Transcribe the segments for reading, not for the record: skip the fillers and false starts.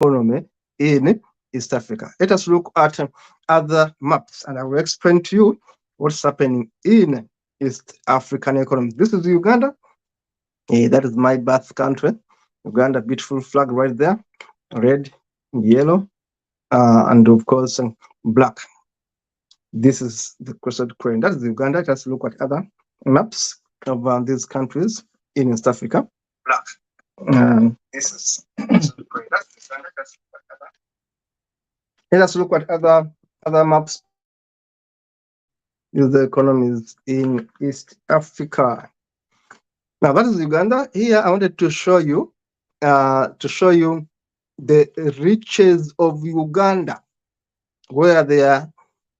economy in East Africa. Let us look at other maps, and I will explain to you what's happening in East African economy. This is Uganda. That is my birth country. Uganda, beautiful flag right there, red, yellow, and of course black. This is the crested crane. That is Uganda. Just look at other maps of these countries in East Africa. Black. This is crested crane. That's Uganda. Let us look at other maps of the economies in East Africa. Now that is Uganda. Here I wanted to show you the riches of Uganda, where they are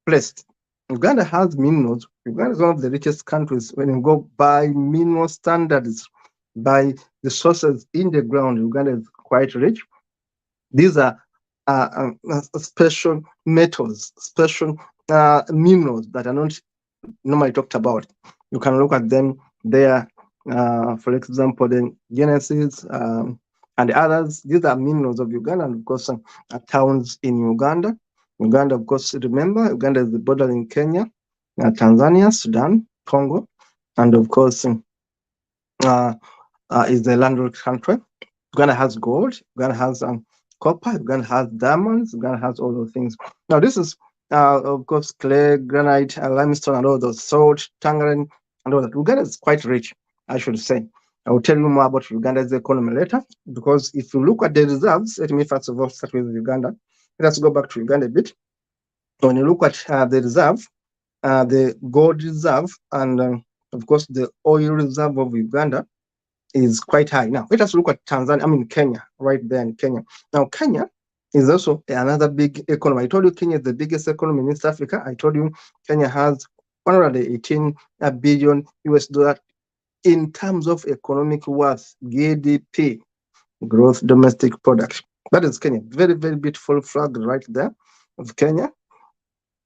placed. Uganda has minerals. Uganda is one of the richest countries when you go by mineral standards, by the sources in the ground. Uganda is quite rich. These are special metals, special minerals that are not normally talked about. You can look at them there. For example, the Genesis and others. These are minerals of Uganda, and of course, towns in Uganda. Uganda, of course, remember, Uganda is the border in Kenya, Tanzania, Sudan, Congo, and of course, is the landlocked country. Uganda has gold. Uganda has copper. Uganda has diamonds. Uganda has all those things. Now, this is, of course, clay, granite, limestone, and all those, salt, tangerine, and all that. Uganda is quite rich, I should say. I will tell you more about Uganda's economy later, because if you look at the reserves, let me first of all start with Uganda. Let us go back to Uganda a bit. When you look at the reserve, the gold reserve, and of course the oil reserve of Uganda is quite high. Now, let us look at Kenya, right there in Kenya. Now, Kenya is also another big economy. I told you Kenya is the biggest economy in East Africa. I told you Kenya has 118 billion US dollar in terms of economic worth, GDP, gross domestic product. That is Kenya. Very, very beautiful flag right there of Kenya.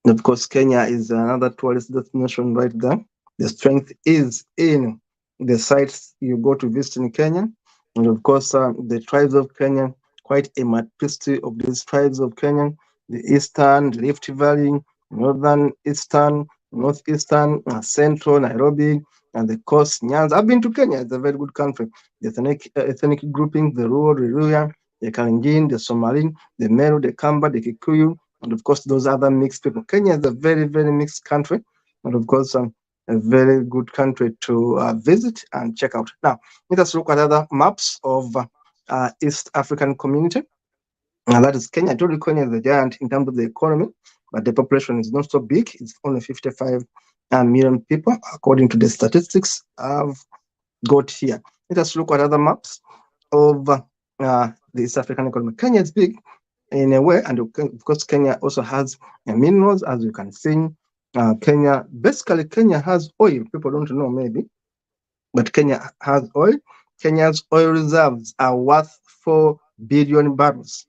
And of course, Kenya is another tourist destination right there. The strength is in the sites you go to visit in Kenya. And of course, the tribes of Kenya, quite a multiplicity of these tribes of Kenya, the Eastern, the Rift Valley, Northern, Eastern, Northeastern, Central, Nairobi, and the coast, Nyanza. I've been to Kenya. It's a very good country. The ethnic groupings, the Luo, the Luhya, the Kalenjin, the Somali, the Meru, the Kamba, the Kikuyu, and of course, those other mixed people. Kenya is a very, very mixed country. And of course, a very good country to visit and check out. Now, let us look at other maps of East African community. And that is Kenya. I told you Kenya is a giant in terms of the economy, but the population is not so big. It's only 55 million people, according to the statistics I've got here. Let us look at other maps of the East African economy. Kenya is big in a way, and of course, Kenya also has minerals, as you can see. Kenya has oil. People don't know maybe, but Kenya has oil. Kenya's oil reserves are worth 4 billion barrels.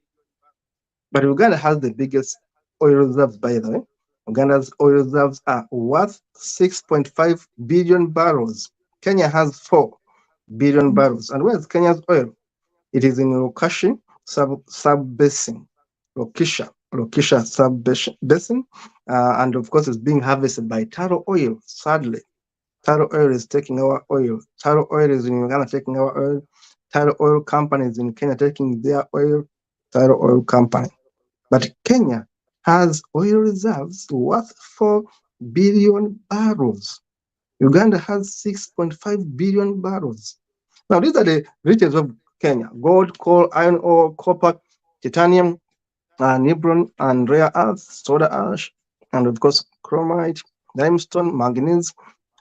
But Uganda has the biggest oil reserves, by the way. Uganda's oil reserves are worth 6.5 billion barrels. Kenya has 4 billion barrels. And where's Kenya's oil? It is in Lokashi sub-basin, Lokisha sub-basin, and of course it's being harvested by Taro Oil. Sadly, Taro Oil is taking our oil. Taro Oil is in Uganda taking our oil. Taro Oil Company is in Kenya taking their oil. Taro Oil Company. But Kenya has oil reserves worth 4 billion barrels. Uganda has 6.5 billion barrels. Now, these are the riches of Kenya: gold, coal, iron ore, copper, titanium, nibron, and rare earths, soda ash, and of course, chromite, limestone, manganese,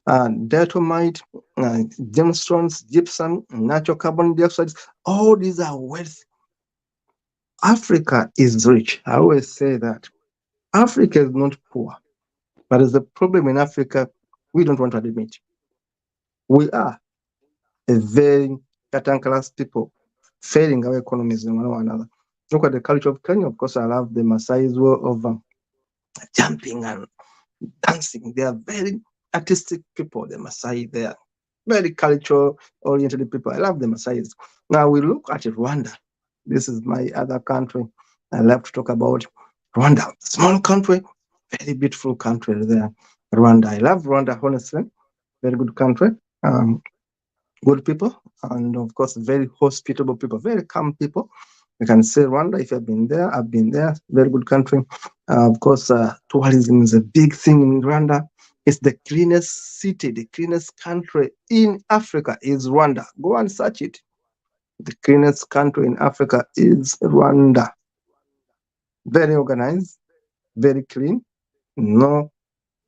diatomite, gemstones, gypsum, natural carbon dioxide. All these are wealth. Africa is rich. I always say that. Africa is not poor, but there's a problem in Africa we don't want to admit. We are a very cantankerous people, failing our economies in one or another. Look at the culture of Kenya. Of course, I love the Maasai's way of jumping and dancing. They are very artistic people, the Maasai. They are very cultural oriented people. I love the Maasai's. Now we look at Rwanda. This is my other country I love to talk about. Rwanda, small country, very beautiful country there. Rwanda, I love Rwanda, honestly. Very good country. Um, Good people, and of course, very hospitable people, very calm people. You can say Rwanda if you've been there. I've been there. Very good country. Of course, tourism is a big thing in Rwanda. It's the cleanest city, the cleanest country in Africa is Rwanda. Go and search it. The cleanest country in Africa is Rwanda. Very organized, very clean, no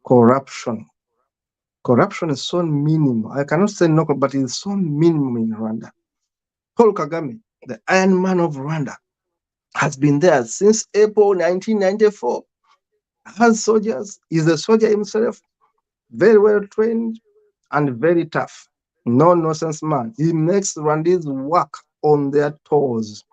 corruption. Corruption is so minimal. I cannot say no, but it's so minimum in Rwanda. Paul Kagame, the Iron Man of Rwanda, has been there since April 1994. Has soldiers, is a soldier himself, very well trained and very tough. No nonsense man. He makes Rwandese work on their toes.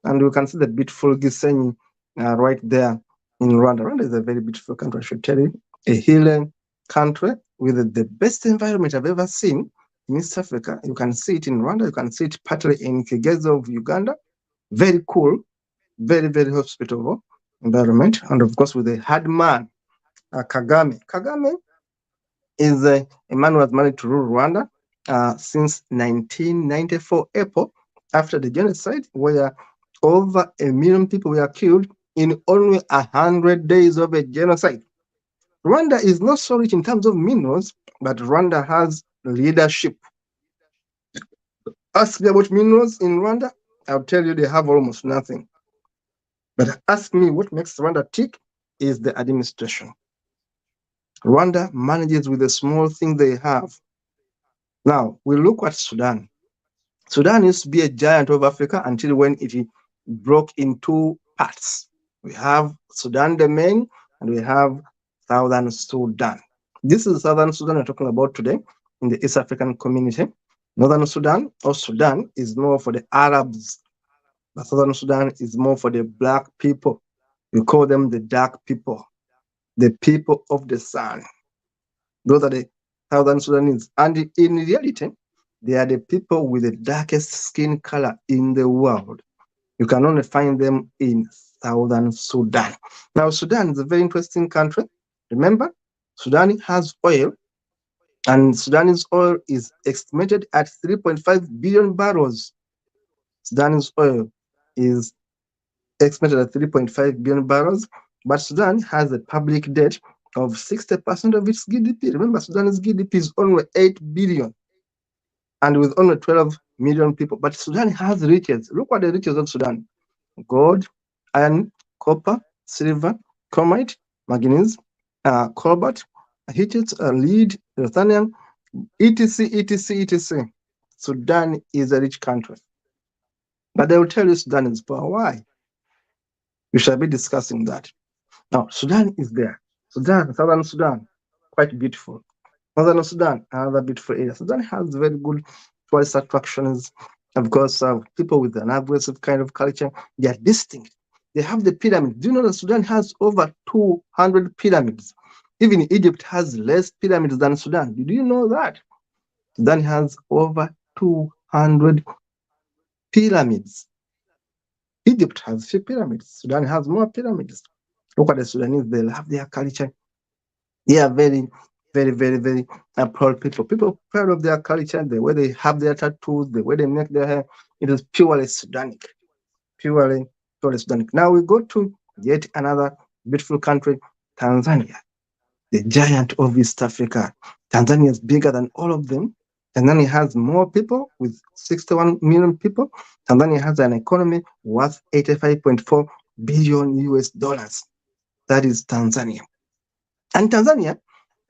And you can see the beautiful Gisenyi right there in Rwanda. Rwanda is a very beautiful country, I should tell you. A hilly country with the best environment I've ever seen in East Africa. You can see it in Rwanda. You can see it partly in Kigezo of Uganda. Very cool, very, very hospitable environment. And of course, with a hard man, Kagame. Kagame is a man who has managed to rule Rwanda since 1994 April, after the genocide, where over 1 million people were killed in only 100 days of a genocide. Rwanda is not so rich in terms of minerals, but Rwanda has leadership. Ask me about minerals in Rwanda, I'll tell you they have almost nothing. But ask me what makes Rwanda tick is the administration. Rwanda manages with the small thing they have. Now, we look at Sudan. Sudan used to be a giant of Africa until when it broke in two parts. We have Sudan the main, and we have Southern Sudan. This is Southern Sudan we're talking about today in the East African community. Northern Sudan or Sudan is more for the Arabs, but Southern Sudan is more for the black people. We call them the dark people, the people of the sun. Those are the Southern Sudanese. And in reality, they are the people with the darkest skin color in the world. You can only find them in Southern Sudan. Now, Sudan is a very interesting country. Remember, Sudan has oil, and Sudanese oil is estimated at 3.5 billion barrels. Sudanese oil is estimated at 3.5 billion barrels, but Sudan has a public debt of 60% of its GDP. Remember, Sudan's GDP is only 8 billion and with only 12 million people. But Sudan has riches. Look at the riches of Sudan: gold, iron, copper, silver, chromite, manganese, cobalt, hitchit, lead, titanium, etc., etc., etc. Sudan is a rich country. But they will tell you Sudan is poor. Why? We shall be discussing that. Now, Sudan is there. Sudan, Southern Sudan, quite beautiful. Northern Sudan, another beautiful area. Sudan has very good tourist attractions. Of course, people with an aggressive kind of culture, they are distinct. They have the pyramids. Do you know that Sudan has over 200 pyramids? Even Egypt has less pyramids than Sudan. Did you know that? Sudan has over 200 pyramids. Egypt has few pyramids. Sudan has more pyramids. Look at the Sudanese. They love their culture. They are very, very, very, very proud people. People proud of their culture, the way they have their tattoos, the way they make their hair. It is purely Sudanic. Purely, purely Sudanic. Now we go to yet another beautiful country, Tanzania, the giant of East Africa. Tanzania is bigger than all of them. Tanzania has more people with 61 million people. Tanzania has an economy worth 85.4 billion US dollars. That is Tanzania. And Tanzania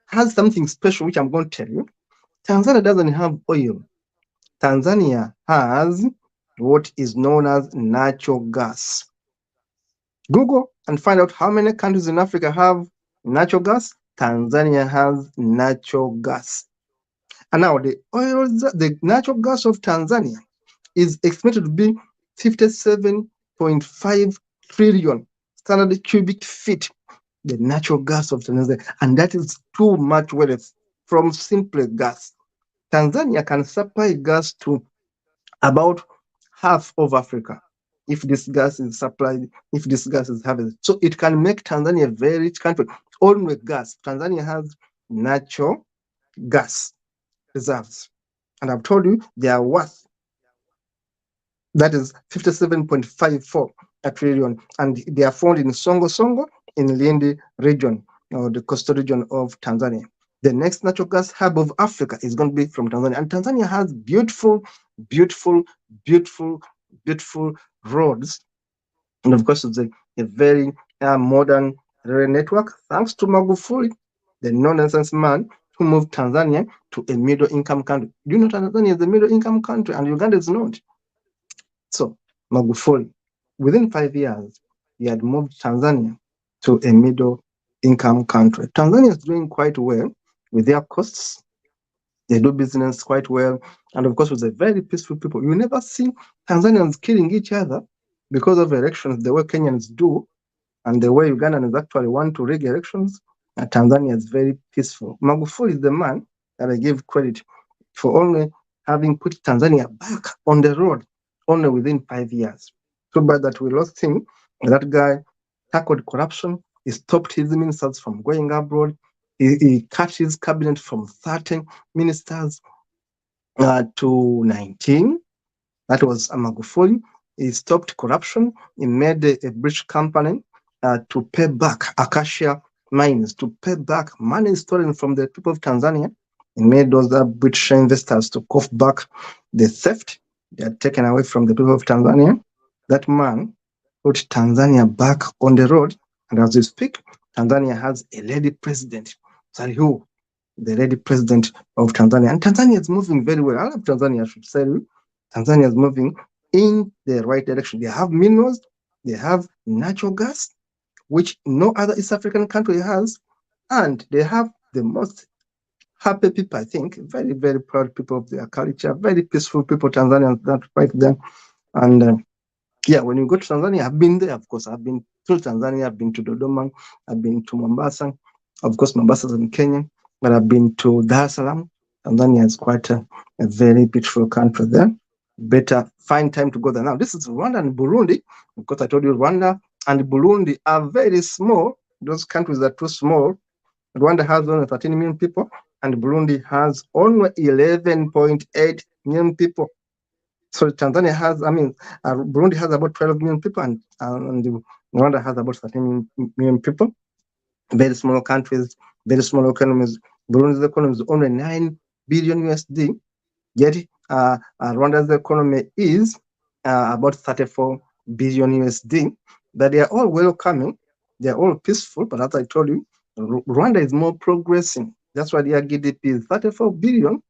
has something special, which I'm going to tell you. Tanzania doesn't have oil. Tanzania has what is known as natural gas. Google and find out how many countries in Africa have natural gas. Tanzania has natural gas. And now the natural gas of Tanzania is estimated to be 57.5 trillion standard cubic feet. The natural gas of Tanzania, and that is too much wealth from simple gas. Tanzania can supply gas to about half of Africa. if this gas is supplied, if this gas is harvested. So it can make Tanzania a very rich country. Only gas. Tanzania has natural gas reserves. And I've told you they are worth, that is 57.54 trillion. And they are found in Songo Songo in Lindi region, or the coastal region of Tanzania. The next natural gas hub of Africa is going to be from Tanzania. And Tanzania has beautiful, beautiful, beautiful, beautiful roads. And of course, it's a very modern rail network, thanks to Magufuli, the no-nonsense man who moved Tanzania to a middle-income country. Do you know Tanzania is a middle-income country and Uganda is not? So Magufuli, within 5 years, he had moved Tanzania to a middle-income country. Tanzania is doing quite well with their costs. They do business quite well. And of course, with a very peaceful people. You never see Tanzanians killing each other because of elections the way Kenyans do, and the way Ugandans actually want to rig elections. Tanzania is very peaceful. Magufuli is the man that I give credit for only having put Tanzania back on the road only within 5 years. Too bad that we lost him. That guy tackled corruption. He stopped his ministers from going abroad. He cut his cabinet from 30 ministers to 19. That was Magufuli. He stopped corruption. He made a British company to pay back Acacia mines, to pay back money stolen from the people of Tanzania. He made those British investors to cough back the theft they had taken away from the people of Tanzania. That man put Tanzania back on the road. And as we speak, Tanzania has a lady president. Sorry, who? The lady president of Tanzania. And Tanzania is moving very well. I love Tanzania, I should say. Tanzania is moving in the right direction. They have minerals, they have natural gas, which no other East African country has, and they have the most happy people, I think, very, very proud people of their culture, very peaceful people, Tanzanians, that right there. And yeah, when you go to Tanzania, I've been there, of course. I've been to Tanzania, I've been to Dodoma, I've been to Mombasa. Of course, Mombasa is in Kenya, but I've been to Dar es Salaam. Tanzania is quite a very beautiful country there. Better find time to go there. Now, this is Rwanda and Burundi. Of course, I told you Rwanda and Burundi are very small. Those countries are too small. Rwanda has only 13 million people, and Burundi has only 11.8 million people. So Tanzania has, Burundi has about 12 million people, and Rwanda has about 13 million people. Very small countries, very small economies. Burundi's economy is only 9 billion USD, yet Rwanda's economy is about 34 billion USD. But they are all welcoming, they are all peaceful. But as I told you, Rwanda is more progressing. That's why their GDP is 34 billion,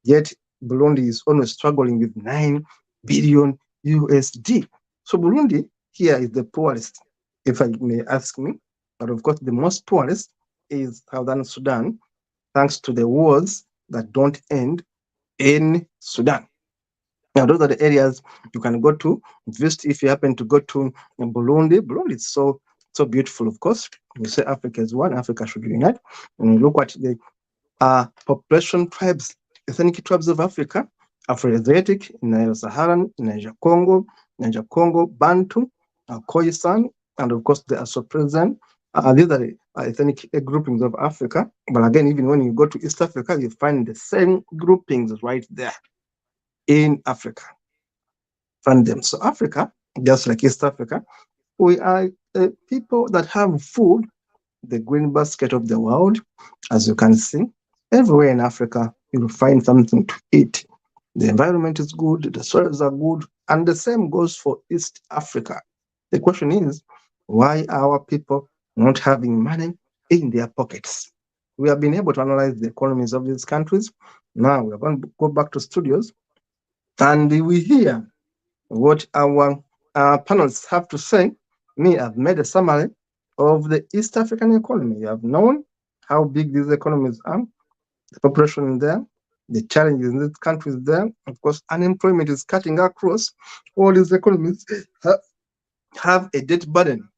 yet Burundi is only struggling with 9 billion USD. So Burundi here is the poorest, if I may ask me. But of course, the most poorest is Southern Sudan, thanks to the wars that don't end in Sudan. Now, those are the areas you can go to visit if you happen to go to Burundi. Burundi is so beautiful, of course. We say Africa is one, Africa should unite. And you look at the population tribes, ethnic tribes of Africa, Afro-Asiatic, Nilo-Saharan, Niger-Congo, Bantu, Khoisan, and of course the Afro-Present. These are the ethnic groupings of Africa. But again, even when you go to East Africa, you find the same groupings right there in Africa. Find them. So Africa, just like East Africa, we are people that have food, the green basket of the world, as you can see. Everywhere in Africa, you will find something to eat. The environment is good, the soils are good, and the same goes for East Africa. The question is, why are our people not having money in their pockets? We have been able to analyze the economies of these countries. Now we are going to go back to studios and we hear what our panelists have to say. Me, I've made a summary of the East African economy. You have known how big these economies are, the population there, the challenges in these countries there. Of course, unemployment is cutting across. All these economies have a debt burden.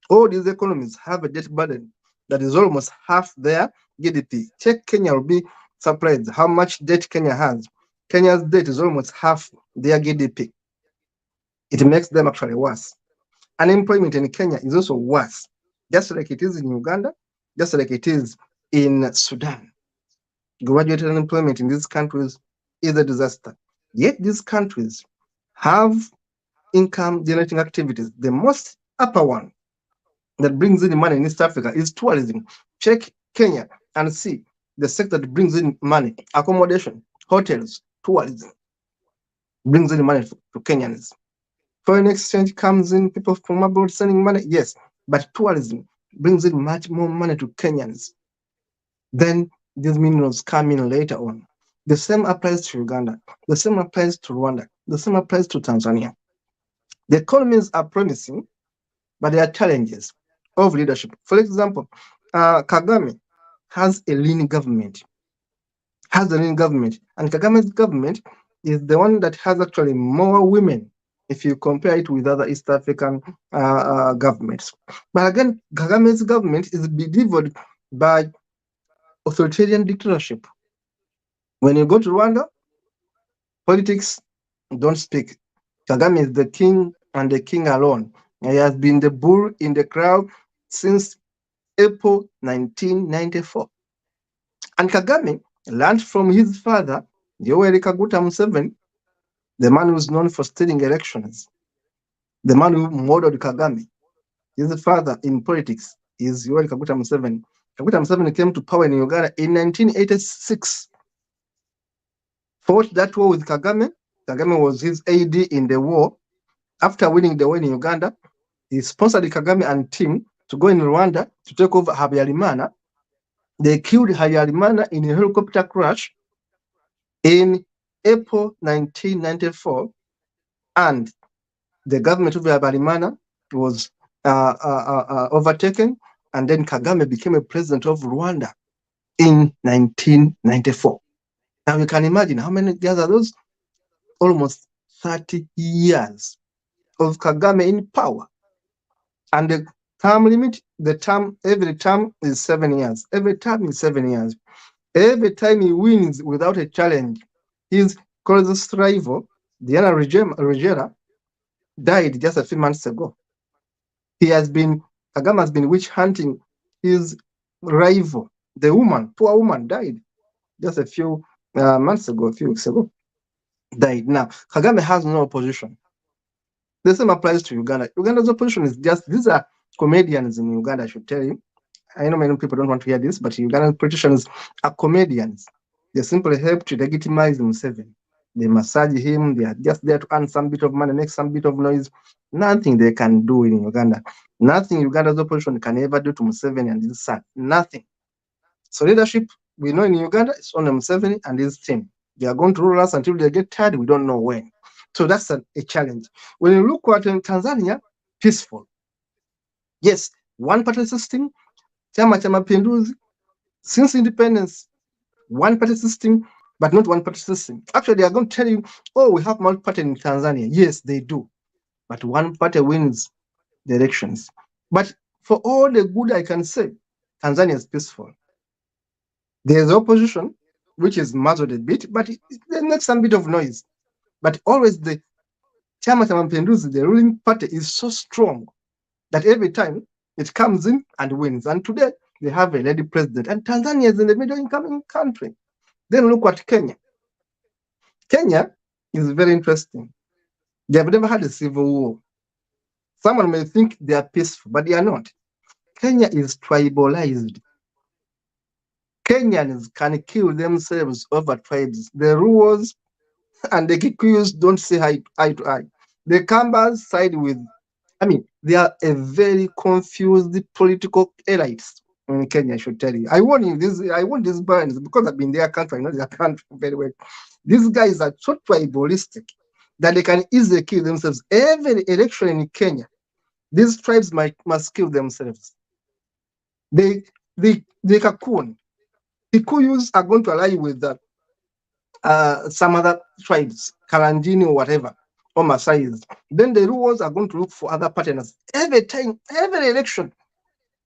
All these economies have a debt burden that is almost half their GDP. Check Kenya, will be surprised how much debt Kenya has. Kenya's debt is almost half their GDP. It makes them actually worse. Unemployment in Kenya is also worse, just like it is in Uganda, just like it is in Sudan. Graduate unemployment in these countries is a disaster. Yet these countries have income generating activities. The most upper one that brings in money in East Africa is tourism. Check Kenya and see the sector that brings in money: accommodation, hotels, tourism brings in money to Kenyans. Foreign exchange comes in, people from abroad sending money, yes, but tourism brings in much more money to Kenyans. Then these minerals come in later on. The same applies to Uganda, the same applies to Rwanda, the same applies to Tanzania. The economies are promising, but there are challenges of leadership. For example, Kagame has a lean government, and Kagame's government is the one that has actually more women if you compare it with other East African governments. But again, Kagame's government is delivered by authoritarian dictatorship. When you go to Rwanda, politics don't speak. Kagame is the king and the king alone. He has been the bull in the crowd since April 1994. And Kagame learned from his father, Yoweri Kaguta Museveni, the man who is known for stealing elections, the man who murdered Kagame. His father in politics is Yoweri Kaguta Museveni. Kaguta Museveni came to power in Uganda in 1986. Fought that war with Kagame. Kagame was his AD in the war. After winning the war in Uganda, he sponsored Kagame and team to go in Rwanda to take over Habyarimana. They killed Habyarimana in a helicopter crash in April 1994, and the government of Habyarimana was overtaken, and then Kagame became a president of Rwanda in 1994. Now you can imagine how many years are those? Almost 30 years of Kagame in power. And the term limit, every term is 7 years. Every term is 7 years. Every time he wins without a challenge, his closest rival, Diana Rogera, died just a few months ago. Kagame has been witch hunting his rival. The poor woman, died just a few months ago, a few weeks ago. Died. Now, Kagame has no opposition. The same applies to Uganda. Uganda's opposition is just, these are comedians in Uganda, I should tell you. I know many people don't want to hear this, but Ugandan politicians are comedians. They simply help to legitimize Museveni. They massage him. They are just there to earn some bit of money, make some bit of noise. Nothing they can do in Uganda. Nothing Uganda's opposition can ever do to Museveni and his son. Nothing. So leadership, we know in Uganda, it's only Museveni and his team. They are going to rule us until they get tired. We don't know when. So that's a challenge. When you look at Tanzania, peaceful. Yes, one-party system, Chama cha Mapinduzi, since independence, one-party system, but not one-party system. Actually, they are going to tell you, oh, we have multi-party in Tanzania. Yes, they do. But one party wins the elections. But for all the good I can say, Tanzania is peaceful. There's opposition, which is muzzled a bit, but they make some bit of noise. But always the Chama cha Mapinduzi, the ruling party, is so strong that every time it comes in and wins. And today, they have a lady president, and Tanzania is in the middle income country. Then look at Kenya. Kenya is very interesting. They have never had a civil war. Someone may think they are peaceful, but they are not. Kenya is tribalized. Kenyans can kill themselves over tribes. The Ruos and the Kikuyus don't see eye to eye. The Kambas side with, they are a very confused political elites in Kenya, I should tell you. I want these brands because I've been their country, I know their country very well. These guys are so tribalistic that they can easily kill themselves. Every election in Kenya, these tribes must kill themselves. The Kikuyus are going to ally with some other tribes, Kalanjini or whatever, or Maasais. Then the Ruos are going to look for other partners. Every time, every election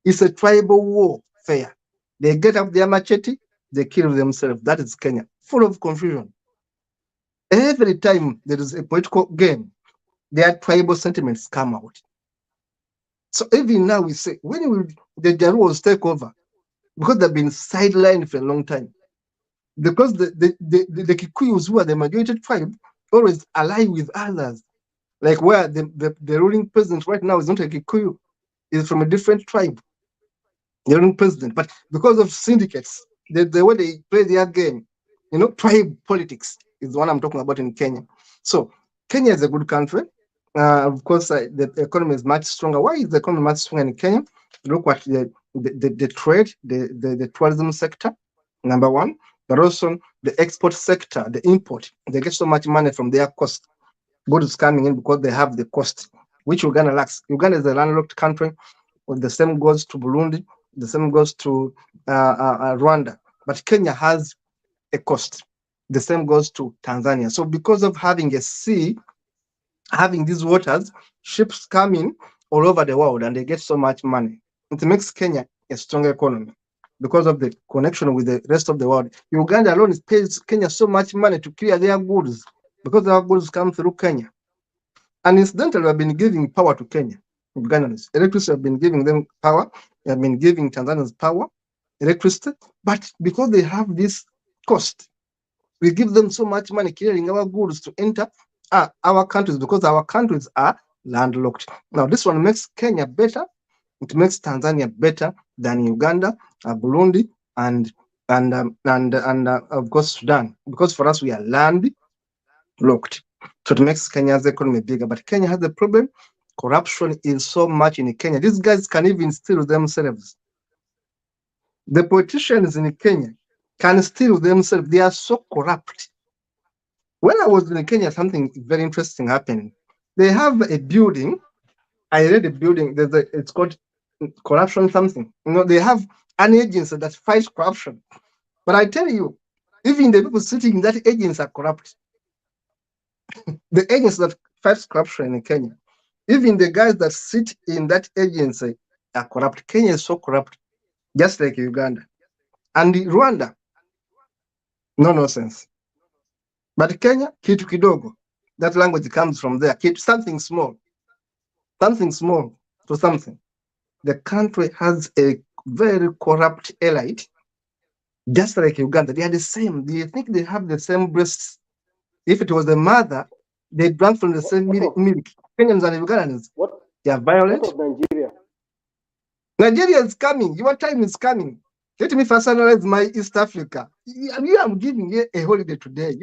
is a tribal warfare. They get up their machete, they kill themselves. That is Kenya, full of confusion. Every time there is a political game, their tribal sentiments come out. So even now we say, when will the Jaruos take over? Because they've been sidelined for a long time. Because the Kikuyus, who are the majority tribe, always ally with others. Like where the ruling president right now is not a Kikuyu, is from a different tribe, the ruling president. But because of syndicates, the way they play their game, tribe politics is the one I'm talking about in Kenya. So Kenya is a good country. Of course, the economy is much stronger. Why is the economy much stronger in Kenya? Look at the trade, the tourism sector, number one, but also the export sector, the import. They get so much money from their cost. Goods coming in because they have the cost, which Uganda lacks. Uganda is a landlocked country. Well, the same goes to Burundi. The same goes to Rwanda. But Kenya has a cost. The same goes to Tanzania. So because of having a sea, having these waters, ships come in all over the world and they get so much money. It makes Kenya a stronger economy because of the connection with the rest of the world. Uganda alone pays Kenya so much money to clear their goods because their goods come through Kenya. And incidentally, we have been giving power to Kenya. Ugandans. Electricity have been giving them power. They have been giving Tanzanians power, electricity. But because they have this cost, we give them so much money clearing our goods to enter our countries because our countries are landlocked. Now, this one makes Kenya better. It makes Tanzania better than Uganda, Burundi, and of course Sudan. Because for us, we are landlocked. So it makes Kenya's economy bigger. But Kenya has a problem. Corruption is so much in Kenya. These guys can even steal themselves. The politicians in Kenya can steal themselves. They are so corrupt. When I was in Kenya, something very interesting happened. They have a building. I read a building. It's called corruption something. They have an agency that fights corruption. But I tell you, even the people sitting in that agency are corrupt. The agency that fights corruption in Kenya, even the guys that sit in that agency are corrupt. Kenya is so corrupt, just like Uganda. And Rwanda, no nonsense. But Kenya, kitu kidogo. That language comes from there. Something small to something. The country has a very corrupt elite, just like Uganda. They are the same. Do you think they have the same breasts? If it was the mother, they drank from the same milk. Kenyans and Ugandans, they are violent. What of Nigeria? Nigeria is coming. Your time is coming. Let me personalize my East Africa. I'm giving you a holiday today.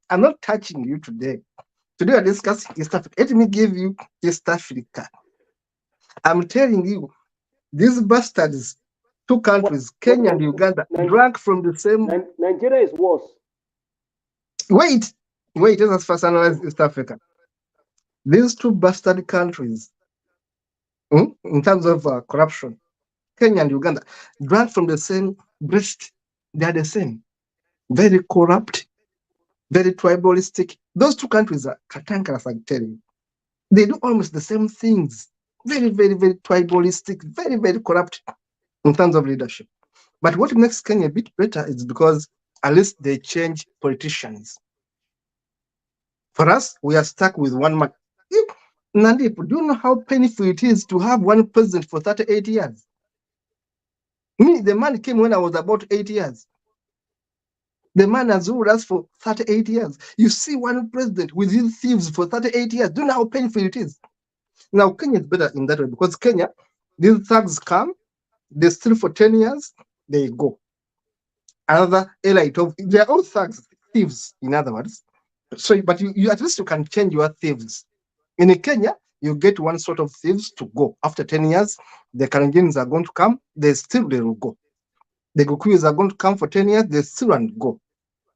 I'm not touching you today. Today we're discussing East Africa. Let me give you East Africa. I'm telling you, these bastards, two countries, Kenya and Uganda, drank from the same. Nigeria is worse. Wait, let us first analyze East Africa. These two bastard countries, in terms of corruption, Kenya and Uganda, drank from the same breast. They are the same. Very corrupt, very tribalistic. Those two countries are cantankerous, I tell you. They do almost the same things. Very, very, very tribalistic, very, very corrupt in terms of leadership. But what makes Kenya a bit better is because at least they change politicians. For us, we are stuck with one man. Nandip, do you know how painful it is to have one president for 38 years? Me, the man came when I was about 8 years. The man has ruled us for 38 years. You see one president with his thieves for 38 years. Do you know how painful it is? Now, Kenya is better in that way because Kenya, these thugs come, they steal for 10 years, they go. Another elite of, they are all thugs, thieves, in other words. So, but you at least you can change your thieves. In Kenya, you get one sort of thieves to go. After 10 years, the Kalenjins are going to come, they will go. The Gukuyus are going to come for 10 years, they still and go.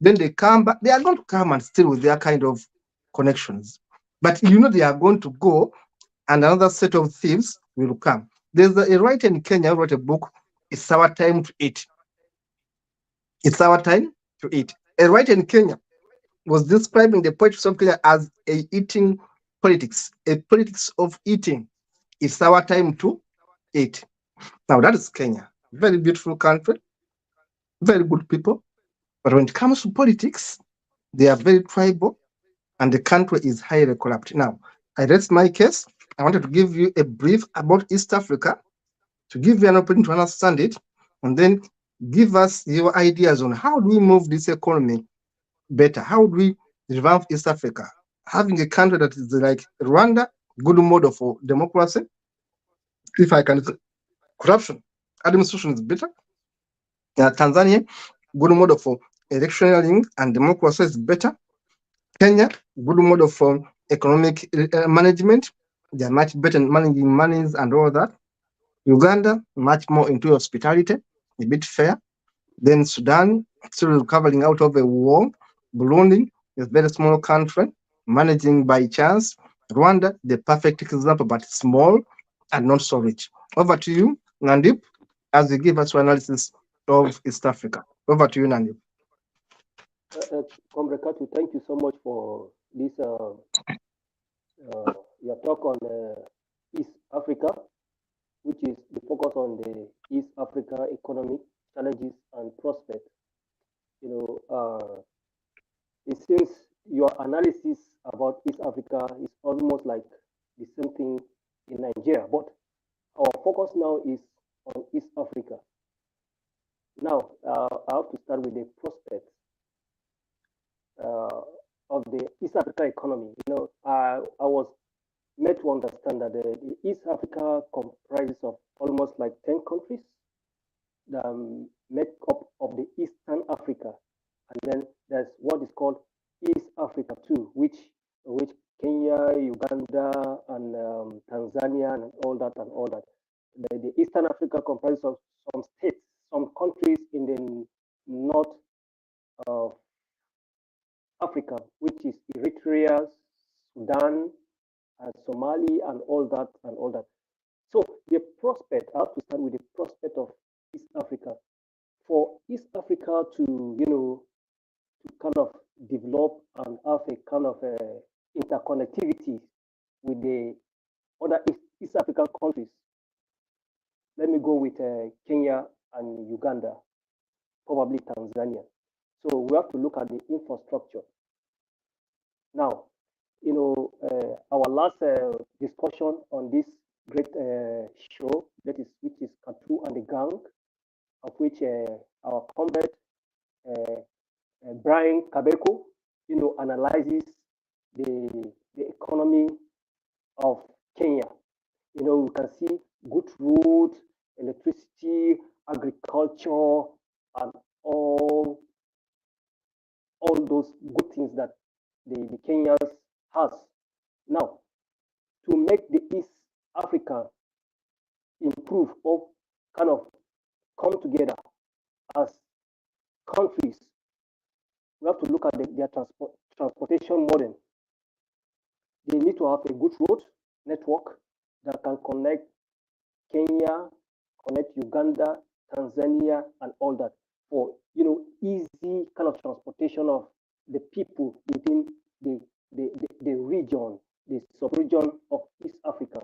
Then they come back, they are going to come and still with their kind of connections. But they are going to go, and another set of thieves will come. There's a writer in Kenya who wrote a book, It's Our Time to Eat. It's Our Time to Eat. A writer in Kenya was describing the politics of Kenya as a eating politics, a politics of eating. It's our time to eat. Now that is Kenya. Very beautiful country, very good people. But when it comes to politics, they are very tribal and the country is highly corrupt. Now, I rest my case. I wanted to give you a brief about East Africa to give you an opportunity to understand it, and then give us your ideas on how do we move this economy better? How do we revamp East Africa? Having a country that is like Rwanda, good model for democracy. If I can, corruption, administration is better. Tanzania, good model for electioneering and democracy is better. Kenya, good model for economic management. They are much better in managing monies and all that. Uganda, much more into hospitality, a bit fair. Then Sudan, still recovering out of a war. Burundi is a very small country, managing by chance. Rwanda, the perfect example, but small and not so rich. Over to you, Nandip, as you give us your analysis of East Africa. Over to you, Nandip. Comrade Katu, thank you so much for this your talk on East Africa, which is the focus on the East Africa economic challenges and prospects. You know, it seems your analysis about East Africa is almost like the same thing in Nigeria, but our focus now is on East Africa. Now, I have to start with the prospects uh, of the East Africa economy. You know, I was made to understand that the East Africa comprises of almost like 10 countries that make up of the Eastern Africa. And then there's what is called East Africa too, which Kenya, Uganda, and Tanzania, and all that. The Eastern Africa comprises of some states, some countries in the north of Africa, which is Eritrea, Sudan, and Somali, and all that, and all that. So the prospect, I have to start with the prospect of East Africa. For East Africa to, to kind of develop and have a kind of interconnectivity with the other East African countries. Let me go with Kenya and Uganda, probably Tanzania. So we have to look at the infrastructure. Now, our last discussion on this great show, which is Kato and the Gang, of which our comrade Brian Kabeko, analyzes the economy of Kenya. We can see good roads, electricity, agriculture, and all those good things that the Kenyans has. Now, to make the East Africa improve or kind of come together as countries, we have to look at their transportation model. They need to have a good road network that can connect Kenya, connect Uganda, Tanzania, and all that for easy kind of transportation of the people within the region, the sub-region of East Africa.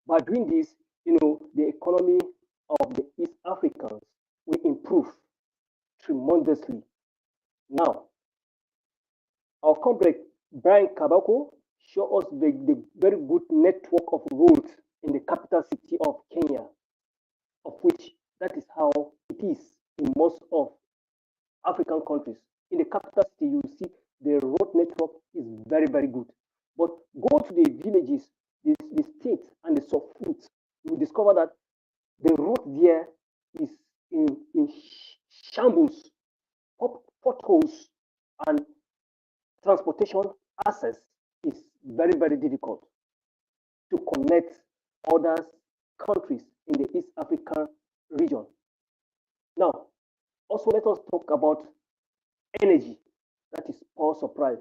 By doing this, the economy of the East Africans will improve tremendously. Now, our comrade Brian Kabako show us the very good network of roads in the capital city of Kenya, of which that is how it is in most of African countries. In the capital city, you see the road network is very, very good. But go to the villages, the states, and the sub-foods, you will discover that the road there is in shambles, potholes, and transportation access is very, very difficult to connect other countries in the East African region. Now, also let us talk about energy, that is power supply.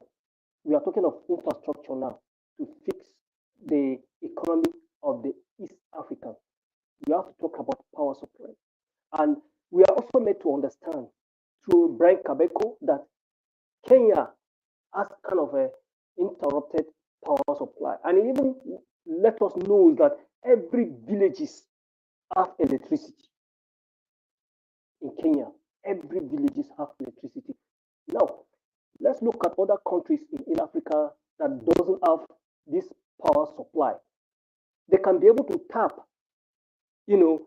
We are talking of infrastructure now to fix the economy of the East Africa. We have to talk about power supply. And we are also made to understand through Brian Kabeko that Kenya has kind of a interrupted power supply. And it even let us know that every villages have electricity in Kenya. Every villages have electricity. Now, let's look at other countries in Africa that doesn't have this power supply. They can be able to tap, you know,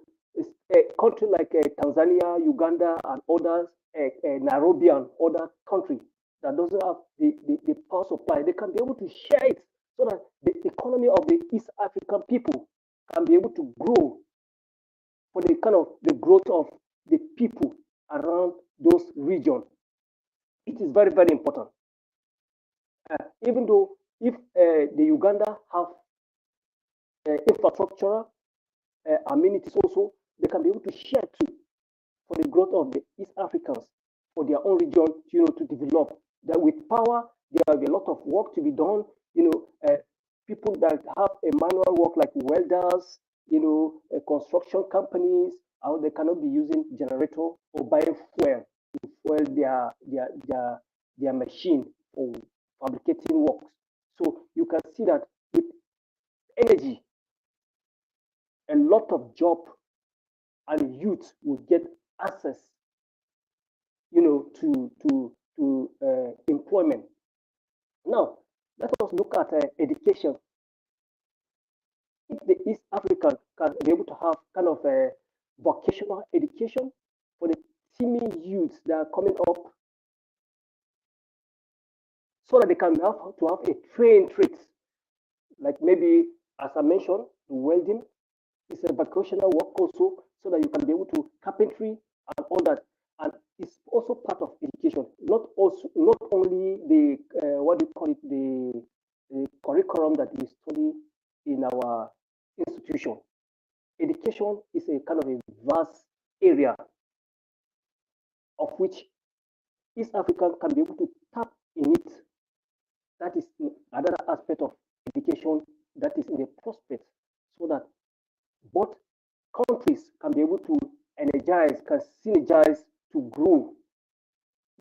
a country like Tanzania, Uganda, and others, Nairobi and other countries that doesn't have the power supply. They can be able to share it so that the economy of the East African people can be able to grow for the kind of the growth of the people around those regions. It is very, very important. Even though if the Uganda have infrastructure amenities also, they can be able to share too for the growth of the East Africans, for their own region, to develop. That with power, there will be a lot of work to be done. People that have a manual work like welders, construction companies, how they cannot be using generator or buying fuel to fuel their machine for fabricating works. So you can see that with energy, a lot of job and youth will get access, to employment. Now, let us look at education. If the East African can be able to have kind of a vocational education for the teeming youths that are coming up, so that they can have to have a trained trade, like maybe, as I mentioned, welding is a vocational work also, so that you can be able to carpentry and all that. And it's also part of education, not only the what do you call it, the curriculum that we study in our institution. Education is a kind of a vast area of which East Africa can be able to tap in it. That is another aspect of education that is in the prospect, so that both countries can be able to energize, can synergize to grow.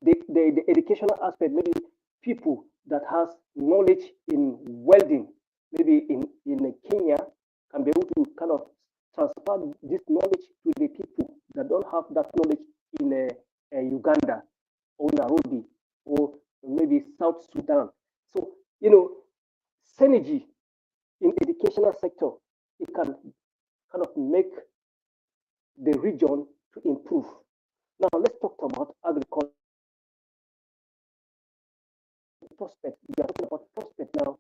The educational aspect, maybe people that has knowledge in welding, maybe in Kenya, can be able to kind of transfer this knowledge to the people that don't have that knowledge in Uganda or Nairobi or maybe South Sudan. So, synergy in educational sector, it can kind of make the region to improve. Now, let's talk about agriculture prospect. We are talking about prospect now.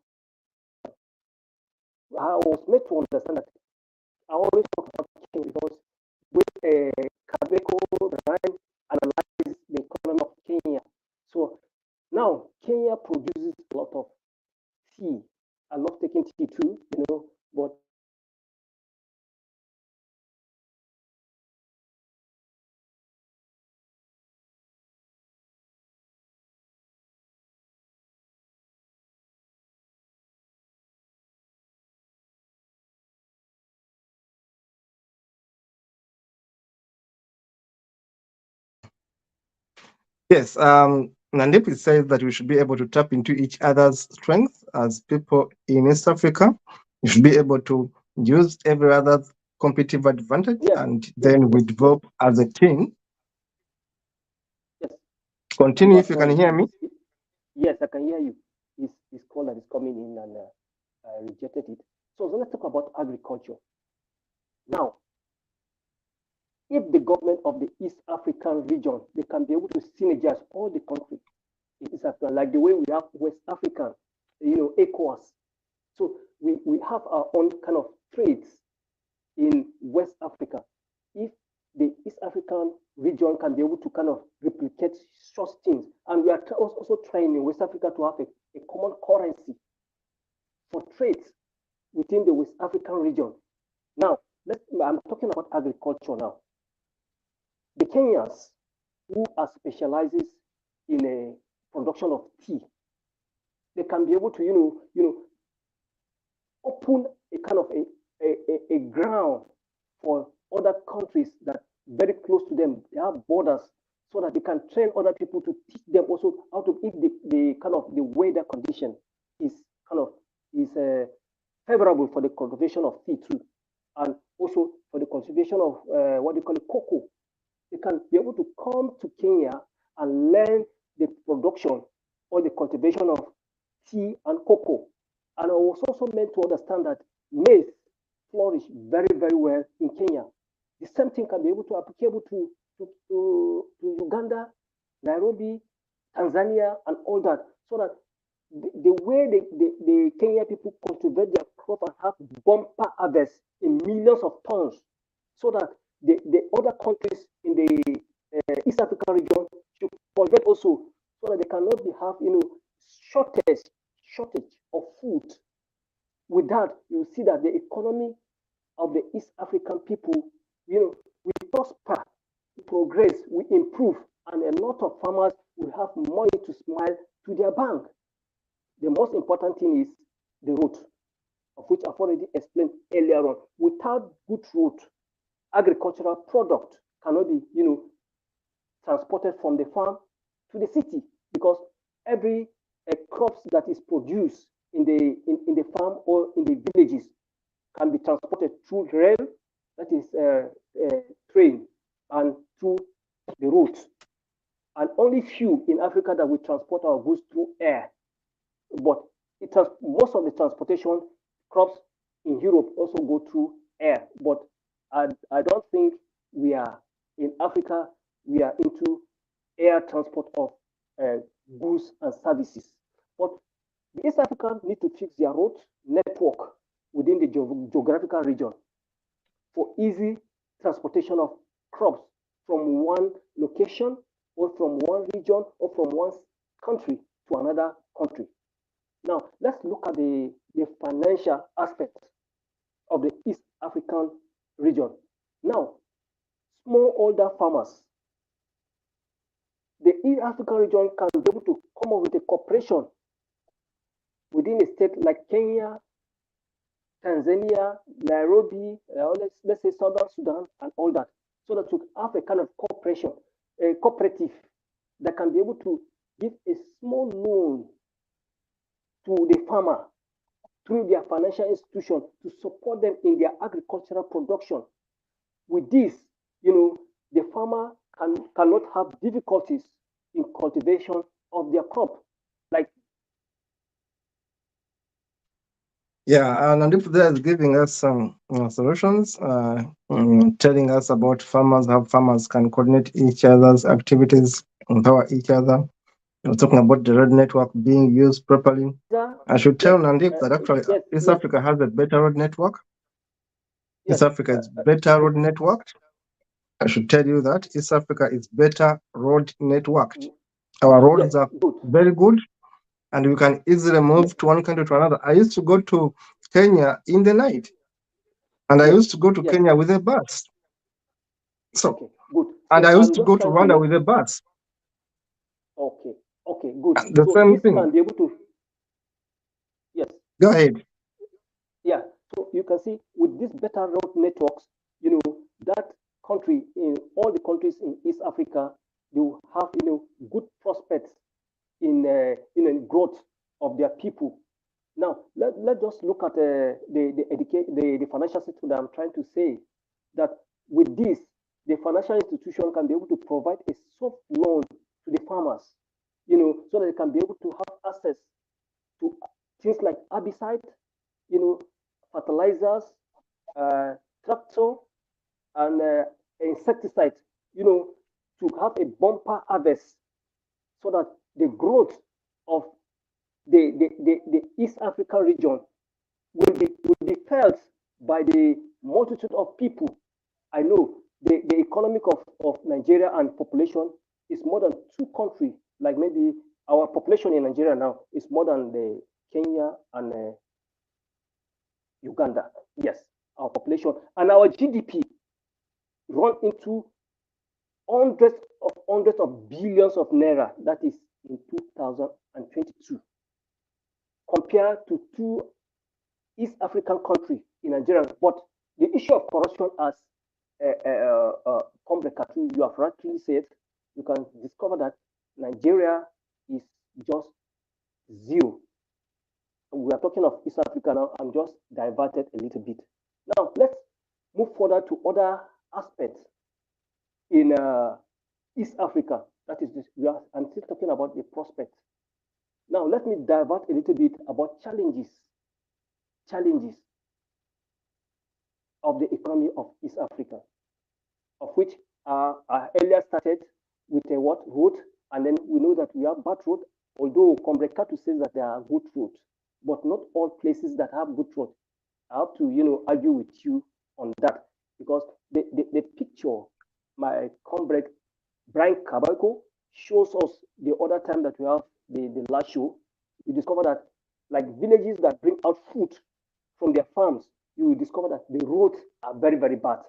I was made to understand that I always talk about Kenya because with Kabeko, Ryan analyzes the economy of Kenya. So now Kenya produces a lot of tea. I love taking tea too, but Yes, Nandip says that we should be able to tap into each other's strengths as people in East Africa. We should be able to use every other's competitive advantage, yes, and yes, then we yes, develop as a team. yes. Continue if you can hear me. Yes, I can hear you. His caller is coming in and rejected it. So let's talk about agriculture. Now, if the government of the East African region, they can be able to synergize all the countries in East Africa, like the way we have West African, ECOWAS. So we have our own kind of trades in West Africa. If the East African region can be able to kind of replicate such things, and we are also trying in West Africa to have a common currency for trades within the West African region. Now, I'm talking about agriculture now. The Kenyans who are specializes in a production of tea, they can be able to, open a kind of a ground for other countries that very close to them. They have borders, so that they can train other people to teach them also how to, if the kind of the weather condition is kind of is favorable for the cultivation of tea too, and also for the cultivation of what they call it, cocoa. They can be able to come to Kenya and learn the production or the cultivation of tea and cocoa. And I was also meant to understand that maize flourish very, very well in Kenya. The same thing can be able to applicable to Uganda, Nairobi, Tanzania, and all that. So that the way the Kenya people cultivate their crop and have bumper harvest in millions of tons, so that the other countries in the East African region should cultivate also, so that they cannot be have shortage of food. With that, you see that the economy of the East African people, we prosper, we progress, we improve, and a lot of farmers will have money to smile to their bank. The most important thing is the road, of which I've already explained earlier on. Without good road, agricultural product cannot be, transported from the farm to the city, because every crops that is produced in the farm or in the villages can be transported through rail, that is train, and through the roads. And only few in Africa that we transport our goods through air. But most of the transportation crops in Europe also go through air. But I don't think we are in Africa, we are into air transport of uh, goods and services. But the East Africans need to fix their road network within the geographical region for easy transportation of crops from one location or from one region or from one country to another country. Now, let's look at the financial aspect of the East African region. Now, smallholder farmers, the East African region can be able to come up with a cooperation within a state like Kenya, Tanzania, Nairobi, let's say Southern Sudan, and all that, so that you have a kind of cooperation, a cooperative that can be able to give a small loan to the farmer through their financial institution to support them in their agricultural production. With this, the farmer cannot have difficulties in cultivation of their crop. Like, Yeah, and if they're giving us some solutions, telling us about farmers, how farmers can coordinate each other's activities, empower each other. Talking about the road network being used properly. I should tell yes, Nandip that actually yes, East yes, Africa has a better road network. East yes, Africa is better road networked. I should tell you that East Africa is better road networked. Our yes, roads are good, very good, and we can easily yes, move to one country to another. I used to go to Kenya in the night, and I yes, used to go to yes. Kenya with a bus. So, Okay, good. and So I used I'm to just go to trying to Rwanda make. with a bus. Okay, okay, good. The So same this thing. can be able to. Yes, Go ahead. yeah. So you can see with these better road networks, that country in all the countries in East Africa, you have good prospects in growth of their people. Now let us look at the financial system that I'm trying to say, that with this, the financial institution can be able to provide a soft loan to the farmers, so that they can be able to have access to things like herbicide, you know, fertilizers, uh, tractor, and insecticides, to have a bumper harvest, so that the growth of the East African region will be felt by the multitude of people. I know the economic of Nigeria and population is more than two countries. Like maybe our population in Nigeria now is more than the Kenya and Uganda. Yes, our population and our GDP run into hundreds of billions of naira. That is in 2022, compared to two East African countries in Nigeria. But the issue of corruption has come back at you. You have rightly said. You can discover that Nigeria is just zero. We are talking of East Africa now. I'm just diverted a little bit. Now let's move further to other aspects in East Africa. That is, I'm still talking about the prospects. Now let me divert a little bit about challenges challenges of the economy of East Africa, of which I earlier started with a what road, and then we know that we have bad road. Although Comrade Kato says that there are good roads, but not all places that have good roads. I have to argue with you on that, because the picture my comrade Brian Kabako shows us the other time that we have the last show, you discover that like villages that bring out food from their farms, you will discover that the roads are very, very bad.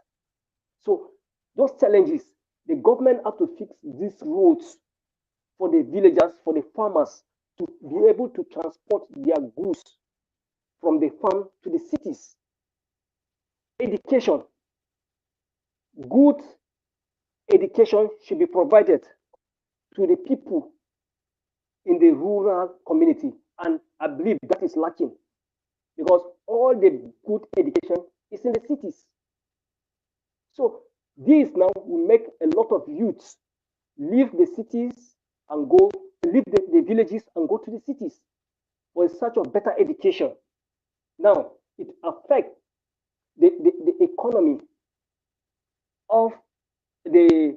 So those challenges, the government have to fix these roads for the villagers, for the farmers to be able to transport their goods from the farm to the cities. Education, good education should be provided to the people in the rural community, and I believe that is lacking, because all the good education is in the cities. So this now will make a lot of youths leave the cities and go leave the villages and go to the cities for such a better education. Now it affects the economy of the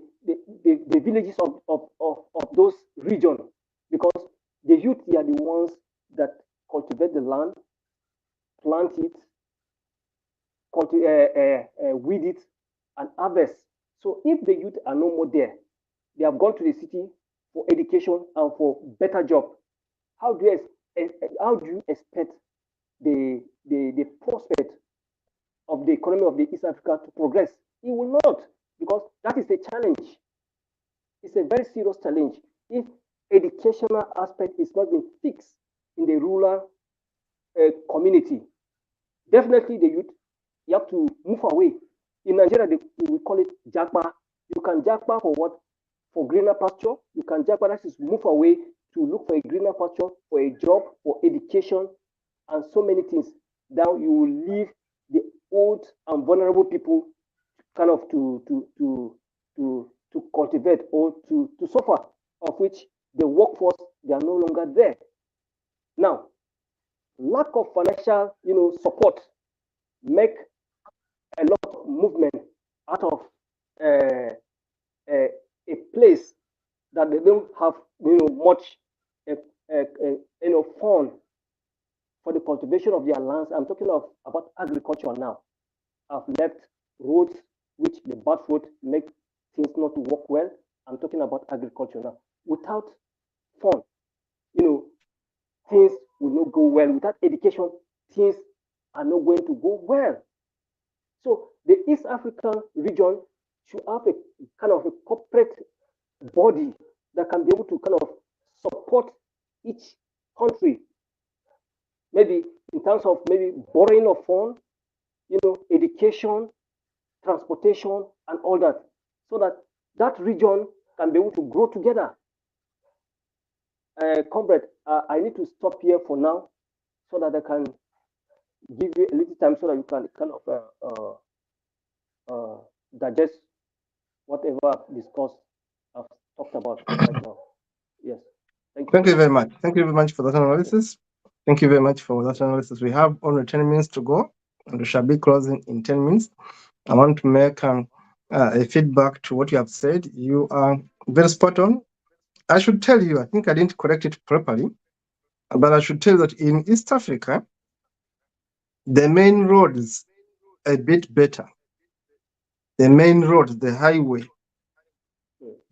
villages of those regions, because the youth are the ones that cultivate the land, plant it, weed it, and harvest. So if the youth are no more there, they have gone to the city for education and for better job. How do you expect the prospect of the economy of the East Africa to progress? It will not, because that is a challenge. It's a very serious challenge if educational aspect is not being fixed in the rural community. Definitely, the youth, you have to move away. In Nigeria, we call it jagba. You can jagba for what? For greener pasture. You can jagba, that is move away to look for a greener pasture, for a job, for education, and so many things. Now you will leave the old and vulnerable people kind of to cultivate or to suffer, of which the workforce, they are no longer there. Now, lack of financial support make a lot of movement out of uh, a place that they don't have much fund for the cultivation of their lands. I'm talking of about agriculture now. I've left roads, which the bad road make things not to work well. I'm talking about agriculture now. Without fund, things will not go well. Without education, things are not going to go well. So the East African region should have a kind of a corporate body that can be able to kind of support each country, maybe in terms of maybe borrowing of funds, education, transportation, and all that, so that that region can be able to grow together. Comrade, I need to stop here for now so that I can give you a little time so that you can kind of digest whatever I've discussed, I've talked about right now. Yes. Thank you Thank so you much. very much. Thank you very much for that analysis. Thank you very much for that analysis. We have only 10 minutes to go, and we shall be closing in 10 minutes. I want to make a feedback to what you have said. You are very spot on. I should tell you, I think I didn't correct it properly, but I should tell you that in East Africa, the main road is a bit better. The main road, the highway,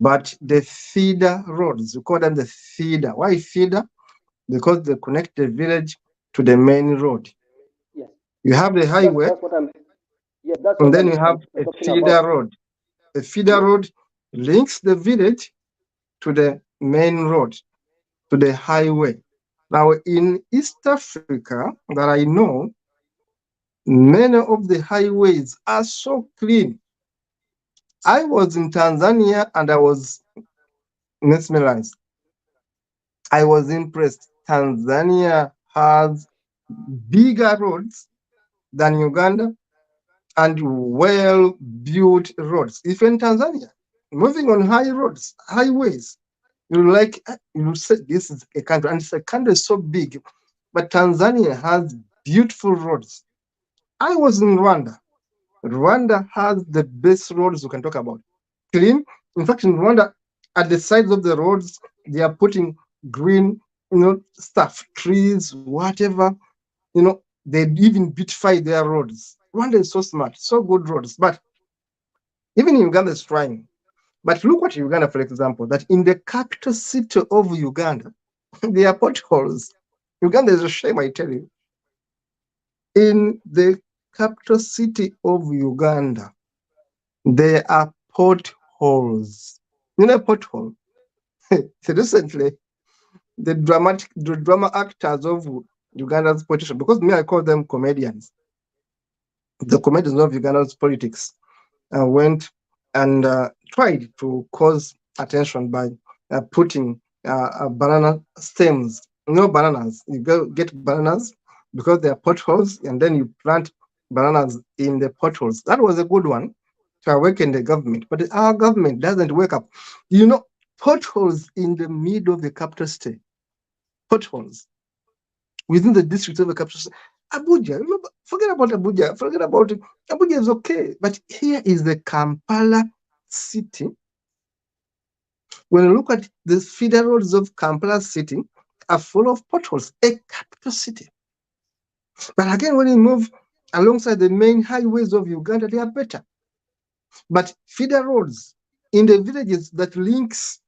but the feeder roads, we call them the feeder. Why feeder? Because they connect the village to the main road. Yes. You have the highway, That's what I'm. Yes, that's and what then you have I'm a talking feeder about. road. A feeder Yes. road links the village to the main road, to the highway. Now, in East Africa, that I know, many of the highways are so clean. I was in Tanzania and I was mesmerized. I was impressed. Tanzania has bigger roads than Uganda and well-built roads. If in Tanzania, moving on high roads, highways, you say this is a country, and it's a country so big, but Tanzania has beautiful roads. I was in Rwanda. Rwanda has the best roads you can talk about. Clean. In fact, in Rwanda, at the sides of the roads, they are putting green, stuff, trees, whatever. They even beautify their roads. Rwanda is so smart, so good roads. But even Uganda is trying. But look at Uganda, for example, that in the capital city of Uganda, there are potholes. Uganda is a shame, I tell you. In the capital city of Uganda, there are potholes. Pothole. Recently, the drama actors of Uganda's politician, because me, I call them comedians. The comedians of Uganda's politics went and tried to cause attention by putting banana stems. Bananas. You get bananas because they are potholes, and then you plant bananas in the potholes. That was a good one to awaken the government. But our government doesn't wake up. Potholes in the middle of the capital state, potholes within the district of the capital state. Abuja, forget about Abuja, forget about it. Abuja is okay, but here is the Kampala city. When you look at the feeder roads of Kampala city, are full of potholes, a capital city. But again, when you move alongside the main highways of Uganda, they are better. But feeder roads in the villages that links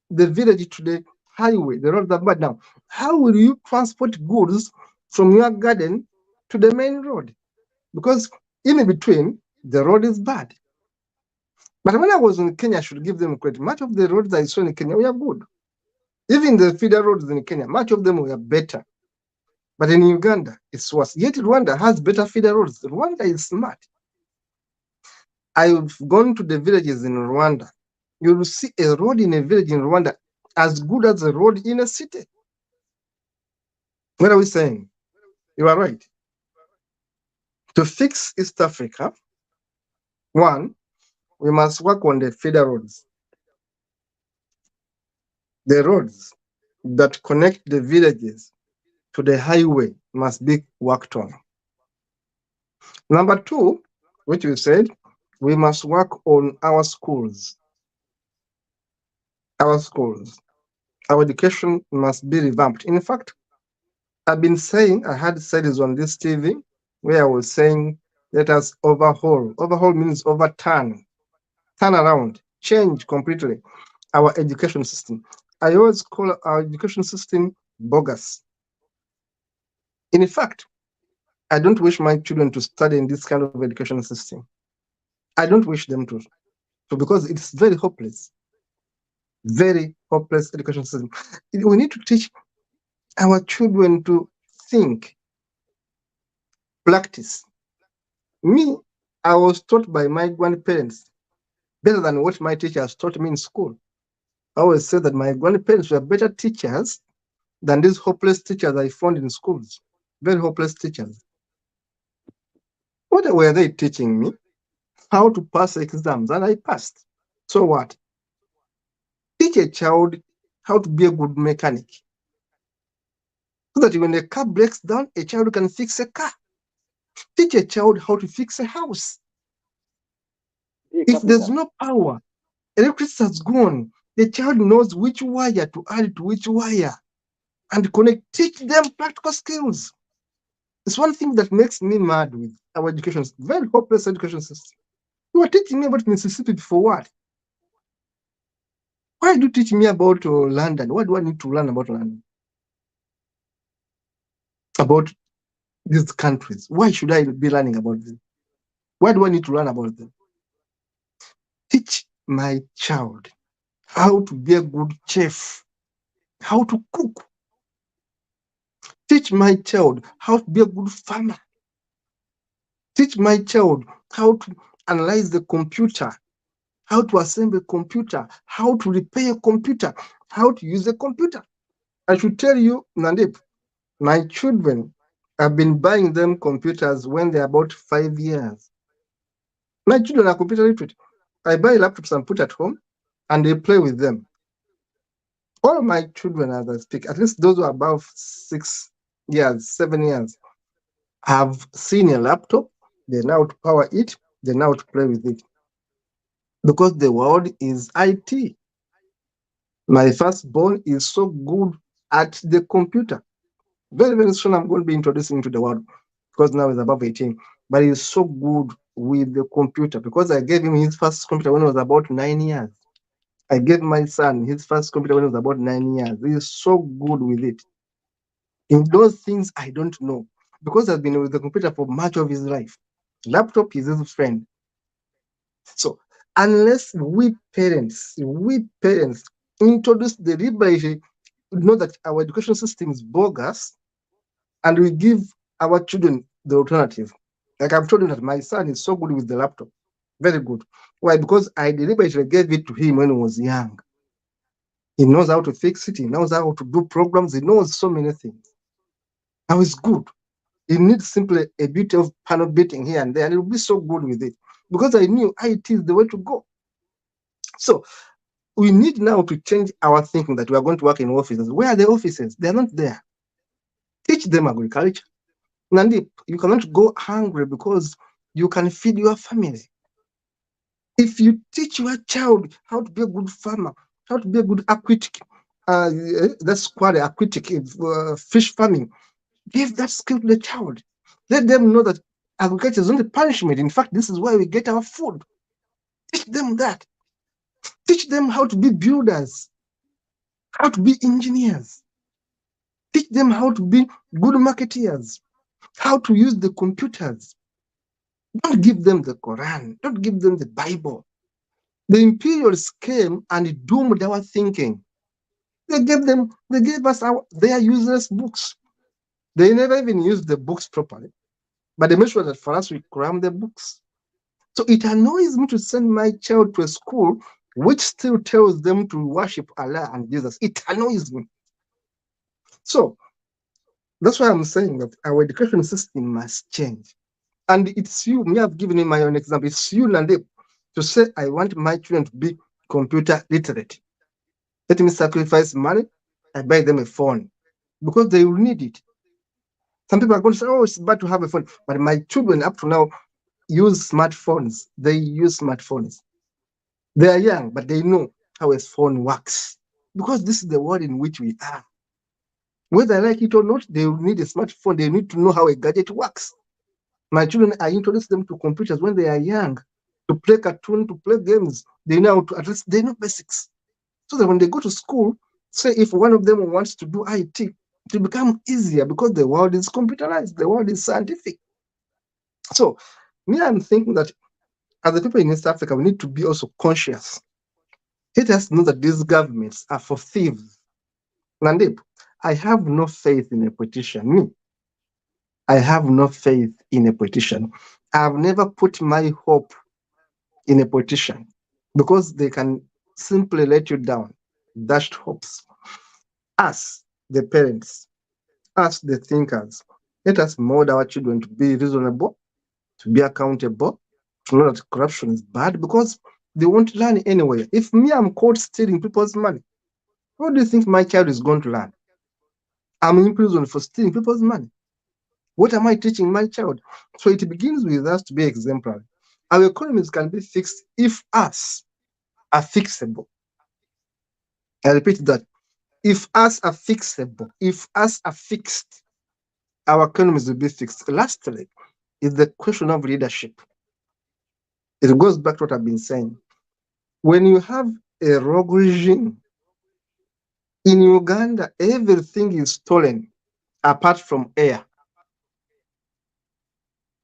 the village to the highway, the roads are bad. Now, how will you transport goods from your garden to the main road? Because in between, the road is bad. But when I was in Kenya, I should give them credit. Much of the roads I saw in Kenya were good. Even the feeder roads in Kenya, much of them were better. But in Uganda, it's worse. Yet Rwanda has better feeder roads. Rwanda is smart. I've gone to the villages in Rwanda. You will see a road in a village in Rwanda as good as a road in a city. What are we saying? You are right. To fix East Africa, one, we must work on the feeder roads. The roads that connect the villages to the highway must be worked on. Number two, which we said, we must work on our schools. Our schools. Our education must be revamped. In fact, I've been saying, I had studies on this TV where I was saying, let us overhaul. Overhaul means overturn, turn around, change completely our education system. I always call our education system bogus. In fact, I don't wish my children to study in this kind of education system. I don't wish them to because it's very hopeless, very hopeless education system. We need to teach our children to think, practice. Me, I was taught by my grandparents better than what my teachers taught me in school. I always say that my grandparents were better teachers than these hopeless teachers I found in schools. Very hopeless teachers. What were they teaching me? How to pass exams, and I passed. So what? Teach a child how to be a good mechanic, so that when a car breaks down, a child can fix a car. Teach a child how to fix a house. If there's no power, electricity has gone, the child knows which wire to add to which wire and connect. Teach them practical skills. It's one thing that makes me mad with our education system. Very hopeless education system. You are teaching me about Mississippi for what? Why do you teach me about London? What do I need to learn about London? About these countries? Why should I be learning about them? Why do I need to learn about them? Teach my child how to be a good chef, how to cook. Teach my child how to be a good farmer. Teach my child how to analyze the computer, how to assemble a computer, how to repair a computer, how to use a computer. I should tell you, Nandip, my children, I've been buying them computers when they're about 5 years. My children are computer literate. I buy laptops and put at home, and they play with them. All my children, as I speak, at least those who are above 6 years, 7 years, have seen a laptop, they know how to power it, they know how to play with it. Because the world is IT. My firstborn is so good at the computer. Very, very soon I'm going to be introducing him to the world because now he's above 18. But he's so good with the computer because I gave him his first computer when he was about 9 years. I gave my son his first computer when he was about 9 years. He's so good with it. In those things I don't know because I've been with the computer for much of his life. Laptop is his friend. So unless we parents introduce the liberty, know that our education system is bogus, and we give our children the alternative. Like I've told you that my son is so good with the laptop, very good. Why? Because I deliberately gave it to him when he was young. He knows how to fix it. He knows how to do programs. He knows so many things. Now it's good. He needs simply a bit of panel beating here and there, and he'll be so good with it. Because I knew IT is the way to go. So we need now to change our thinking that we are going to work in offices. Where are the offices? They're not there. Teach them agriculture. Nandip, you cannot go hungry because you can feed your family. If you teach your child how to be a good farmer, how to be a good aquatic, that's quite aquatic fish farming, give that skill to the child. Let them know that agriculture is not a punishment. In fact, this is where we get our food. Teach them that. Teach them how to be builders, how to be engineers. Teach them how to be good marketeers, how to use the computers. Don't give them the Quran. Don't give them the Bible. The imperials came and doomed our thinking. They gave us their useless books. They never even used the books properly. But they made sure that for us we cram the books. So it annoys me to send my child to a school which still tells them to worship Allah and Jesus. It annoys me. So that's why I'm saying that our education system must change. And it's you, me, I've given you my own example. It's you, Nandip, to say, I want my children to be computer literate. Let me sacrifice money, I buy them a phone because they will need it. Some people are going to say, oh, it's bad to have a phone. But my children up to now use smartphones. They use smartphones. They are young, but they know how a phone works because this is the world in which we are. Whether I like it or not, they will need a smartphone. They need to know how a gadget works. My children, I introduce them to computers when they are young, to play cartoon, to play games. They know how to at least they know basics. So that when they go to school, say if one of them wants to do IT, it will become easier because the world is computerized, the world is scientific. So me, I'm thinking that as the people in East Africa, we need to be also conscious. Let us know that these governments are for thieves. Nandip, I have no faith in a politician. Me, I have no faith in a politician. I've never put my hope in a politician because they can simply let you down. Dashed hopes. Us, the parents, us, the thinkers, let us mold our children to be reasonable, to be accountable, to know that corruption is bad because they won't learn anyway. If me, I'm caught stealing people's money, what do you think my child is going to learn? I'm in prison for stealing people's money. What am I teaching my child? So it begins with us to be exemplary. Our economies can be fixed if us are fixable. I repeat that. If us are fixable, if us are fixed, our economies will be fixed. Lastly, is the question of leadership. It goes back to what I've been saying. When you have a rogue regime in Uganda, everything is stolen apart from air.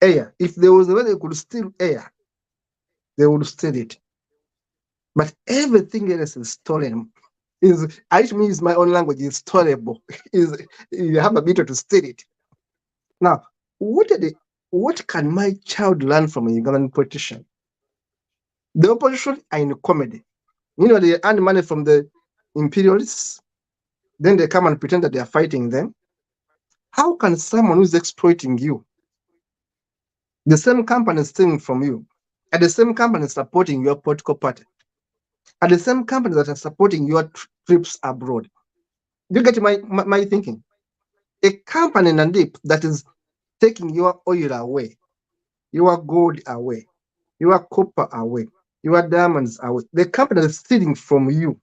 Air. If there was a way they could steal air, they would steal it. But everything else is stolen. Is I means my own language is stoleable. Is you have a ability to steal it. Now, what can my child learn from a Ugandan politician? The opposition are in comedy. They earn money from the imperialists, then they come and pretend that they are fighting them. How can someone who's exploiting you, the same company stealing from you, at the same company supporting your political party, at the same company that are supporting your trips abroad? Do you get my thinking? A company, Nandip, that is taking your oil away, your gold away, your copper away, your diamonds away. The company that's stealing from you,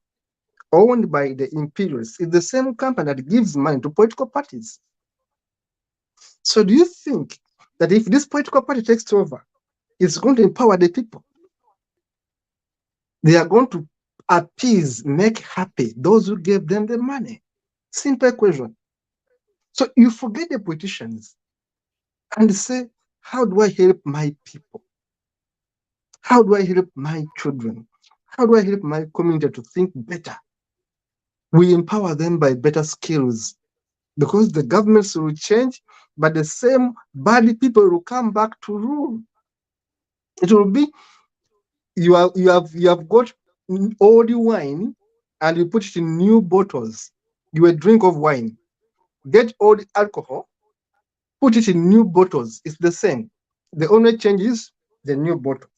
owned by the imperialists, is the same company that gives money to political parties. So do you think that if this political party takes over, it's going to empower the people? They are going to appease, make happy those who gave them the money. Simple question. So you forget the politicians and say, how do I help my people? How do I help my children? How do I help my community to think better? We empower them by better skills because the governments will change, but the same bad people will come back to rule. It will be you have got old wine and you put it in new bottles. You a drink of wine. Get old alcohol, put it in new bottles. It's the same. The only change is the new bottle,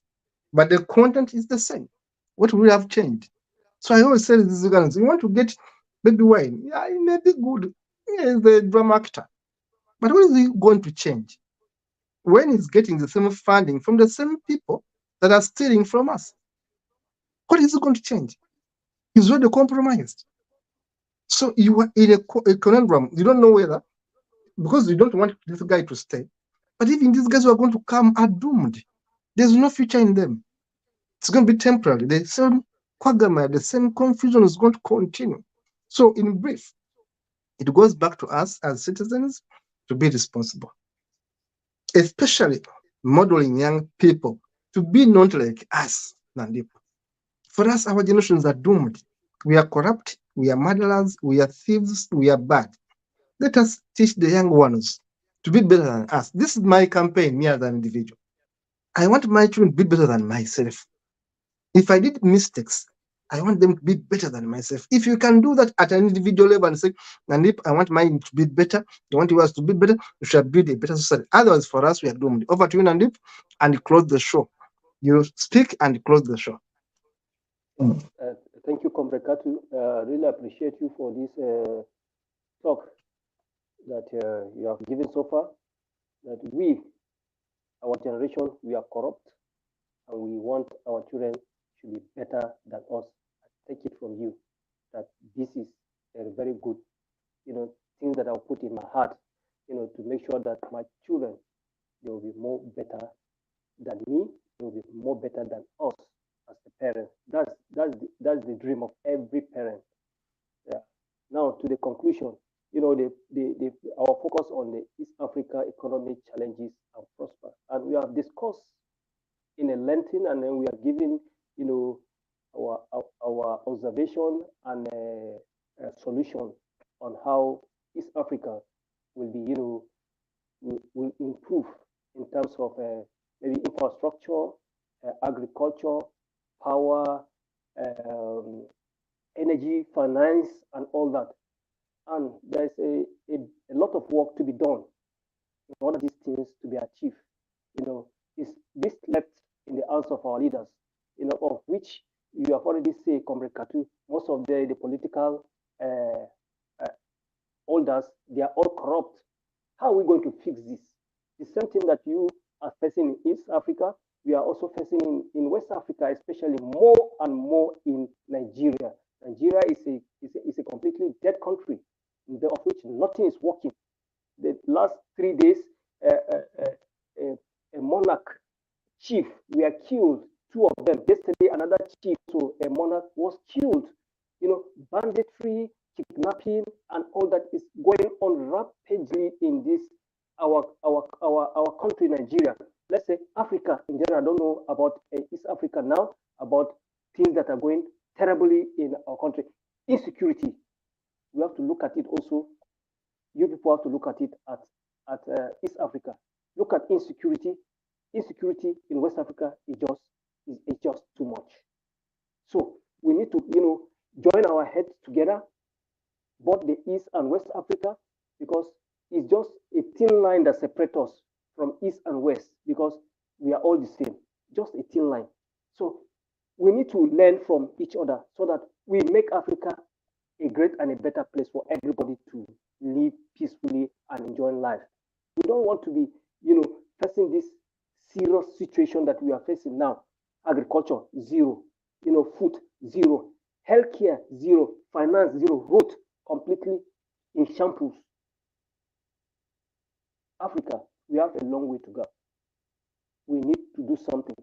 but the content is the same. What will have changed? So I always say to these Ugandans, you want to get baby wine, yeah, it may be good. Yeah, he's the drama actor. But what is he going to change when he's getting the same funding from the same people that are stealing from us? What is he going to change? He's already compromised. So you are in a conundrum. You don't know whether, because you don't want this guy to stay. But even these guys who are going to come are doomed. There's no future in them. It's going to be temporary. The same quagmire, the same confusion is going to continue. So, in brief, it goes back to us as citizens to be responsible, especially modeling young people to be not like us, Nandip. For us, our generations are doomed. We are corrupt, we are murderers, we are thieves, we are bad. Let us teach the young ones to be better than us. This is my campaign, me as an individual. I want my children to be better than myself. If I did mistakes, I want them to be better than myself. If you can do that at an individual level and say, and if I want mine to be better, I want yours to be better, we should build a better society. Otherwise, for us, we are doomed. Over to you, Nandip, and close the show. You speak and close the show. Well, thank you, Comrade Katu. Really appreciate you for this talk that you have given so far. That we, our generation, we are corrupt, and we want our children to be better than us. I take it from you that this is a very good, things that I'll put in my heart, to make sure that my children, they will be more better than me. They will be more better than us as the parents. That's the dream of every parent. Yeah. Now to the conclusion, our focus on the East Africa economic challenges and prosper, and we have discussed in a lengthy, and then we are giving, you know, our observation and a solution on how East Africa will be, will improve in terms of maybe infrastructure, agriculture, power, um, energy, finance, and all that. And there's a lot of work to be done in order these things to be achieved. Is this left in the hands of our leaders, of which you have already said, Comrade Katu, most of the political uh, uh, holders, they are all corrupt. How are we going to fix this? The same thing that you are facing in East Africa, we are also facing in West Africa, especially more and more in Nigeria. Nigeria is a completely dead country, of which nothing is working. The last 3 days, uh, uh, uh, a monarch chief were killed, two of them. Yesterday, another chief, so a monarch was killed. Banditry, kidnapping, and all that is going on rapidly in this our country, Nigeria. Let's say Africa in general. I don't know about East Africa now, about things that are going terribly in our country. Insecurity. We have to look at it also. You people have to look at it at East Africa. Look at insecurity. Insecurity in West Africa is just too much. So we need to join our heads together, both the East and West Africa, because it's just a thin line that separates us from East and West, because we are all the same, just a thin line. So we need to learn from each other so that we make Africa a great and a better place for everybody to live peacefully and enjoy life. We don't want to be, facing this serious situation that we are facing now. Agriculture, zero. Food, zero. Healthcare, zero. Finance, zero. Road, completely in shambles. Africa, we have a long way to go. We need to do something.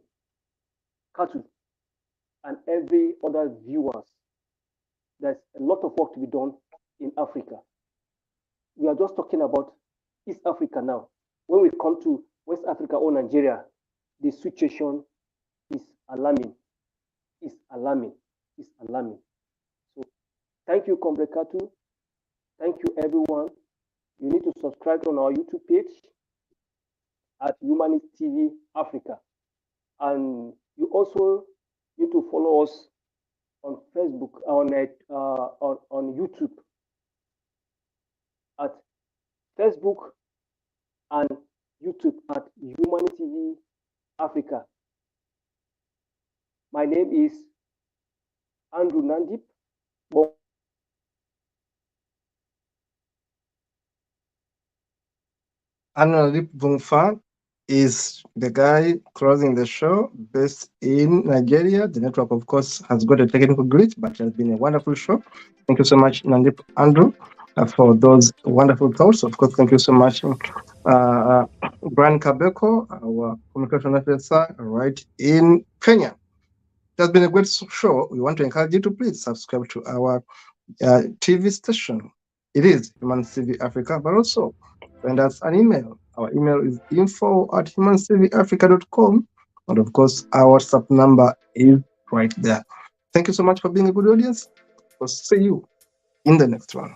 Katu and every other viewers, there's a lot of work to be done in Africa. We are just talking about East Africa now. When we come to West Africa or Nigeria, the situation is alarming. Is alarming. Is alarming. So thank you, Comrade Katu. Thank you, everyone. You need to subscribe on our YouTube page at Humanist TV Africa. And you also need to follow us on Facebook, on YouTube at Facebook and YouTube at Humanist TV Africa. My name is Andrew Nandip. Anurip Bungfa is the guy closing the show based in Nigeria. The network, of course, has got a technical glitch, but it has been a wonderful show. Thank you so much, Nandip Andrew, for those wonderful thoughts. Of course, thank you so much, Brian Kabeko, our communication officer right in Kenya. It has been a great show. We want to encourage you to please subscribe to our TV station. It is Human TV Africa, but also send us an email. Our email is info@humancivafrica.com. And of course, our WhatsApp number is right there. Thank you so much for being a good audience. We'll see you in the next one.